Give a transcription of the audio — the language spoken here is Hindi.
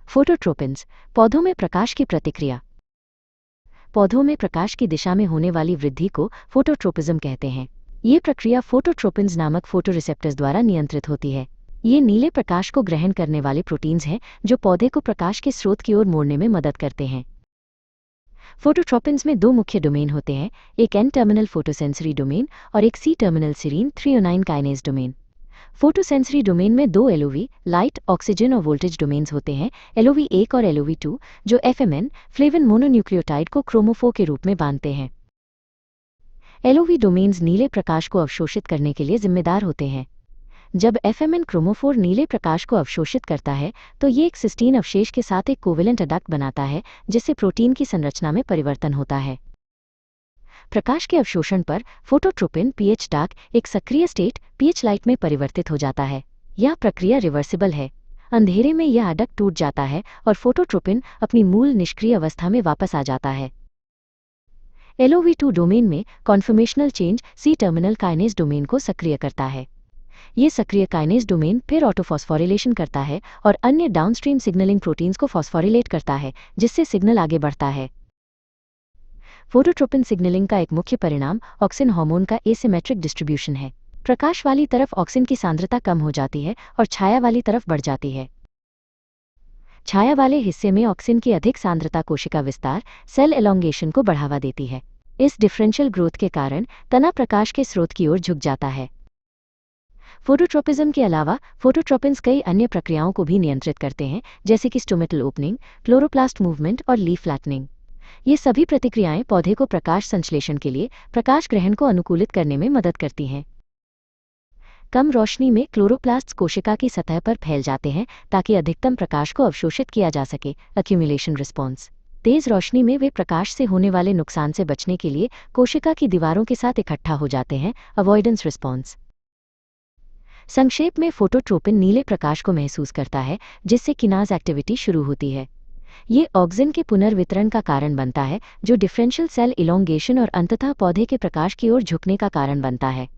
फोटोट्रोपिन्स, पौधों में प्रकाश की प्रतिक्रिया। पौधों में प्रकाश की दिशा में होने वाली वृद्धि को फोटोट्रोपिज्म कहते हैं। ये प्रक्रिया फोटोट्रोपिन्स नामक फोटोरिसेप्टर्स द्वारा नियंत्रित होती है। ये नीले प्रकाश को ग्रहण करने वाले प्रोटीन्स हैं जो पौधे को प्रकाश के स्रोत की ओर मोड़ने में मदद करते हैं। फोटोट्रोपिन्स में दो मुख्य डोमेन होते हैं, एक एन टर्मिनल फोटोसेंसरी डोमेन और एक C terminal serine threonine kinase domain. Photosensory domain में दो एलओवी, लाइट, ऑक्सीजन और वोल्टेज डोमेन्स होते हैं, एलओवी 1 और एलओवी 2, जो एफएमएन, फ्लेविन मोनोन्यूक्लियोटाइड को क्रोमोफोर के रूप में बांधते हैं। एलओवी डोमेन्स नीले प्रकाश को अवशोषित करने के लिए जिम्मेदार होते हैं। जब एफएमएन क्रोमोफोर नीले प्रकाश को अवशोषित करता है तो ये एक सिस्टीन अवशेष के साथ एक कोवेलेंट अडक्ट बनाता है, जिससे प्रोटीन की संरचना में परिवर्तन होता है। प्रकाश के अवशोषण पर फोटोट्रोपिन पीएच डार्क एक सक्रिय स्टेट पीएच लाइट में परिवर्तित हो जाता है। यह प्रक्रिया रिवर्सिबल है। अंधेरे में यह अडक्ट टूट जाता है और फोटोट्रोपिन अपनी मूल निष्क्रिय अवस्था में वापस आ जाता है। एलओवी2 डोमेन में conformational change C terminal kinase domain को सक्रिय करता है। ये सक्रिय काइनेज डोमेन फिर ऑटोफॉस्फोरिलेशन करता है और अन्य डाउनस्ट्रीम सिग्नलिंग प्रोटीन्स को फॉस्फोरिलेट करता है, जिससे सिग्नल आगे बढ़ता है। फोटोट्रोपिन सिग्नलिंग का एक मुख्य परिणाम ऑक्सिन हार्मोन का एसिमेट्रिक डिस्ट्रीब्यूशन है। प्रकाश वाली तरफ ऑक्सिन की सांद्रता कम हो जाती है और छाया वाली तरफ बढ़ जाती है। छाया वाले हिस्से में ऑक्सिन की अधिक सांद्रता कोशिका विस्तार, सेल एलोंगेशन को बढ़ावा देती है। इस डिफरेंशियल ग्रोथ के कारण तना प्रकाश के स्रोत की ओर झुक जाता है। फोटोट्रोपिज्म के अलावा फोटोट्रोपिन्स कई अन्य प्रक्रियाओं को भी नियंत्रित करते हैं, जैसे कि स्टोमेटल ओपनिंग, क्लोरोप्लास्ट मूवमेंट और लीफ फ्लैटनिंग। ये सभी प्रतिक्रियाएं पौधे को प्रकाश संश्लेषण के लिए प्रकाश ग्रहण को अनुकूलित करने में मदद करती हैं। कम रोशनी में क्लोरोप्लास्ट्स कोशिका की सतह पर फैल जाते हैं ताकि अधिकतम प्रकाश को अवशोषित किया जा सके, एक्यूमुलेशन रिस्पॉन्स। तेज रोशनी में वे प्रकाश से होने वाले नुकसान से बचने के लिए कोशिका की दीवारों के साथ इकट्ठा हो जाते हैं, अवॉइडेंस रिस्पॉन्स। संक्षेप में फोटोट्रोपिन नीले प्रकाश को महसूस करता है, जिससे किनाज एक्टिविटी शुरू होती है। ये ऑक्सिन के पुनर्वितरण का कारण बनता है, जो डिफरेंशियल सेल इलोंगेशन और अंततः पौधे के प्रकाश की ओर झुकने का कारण बनता है।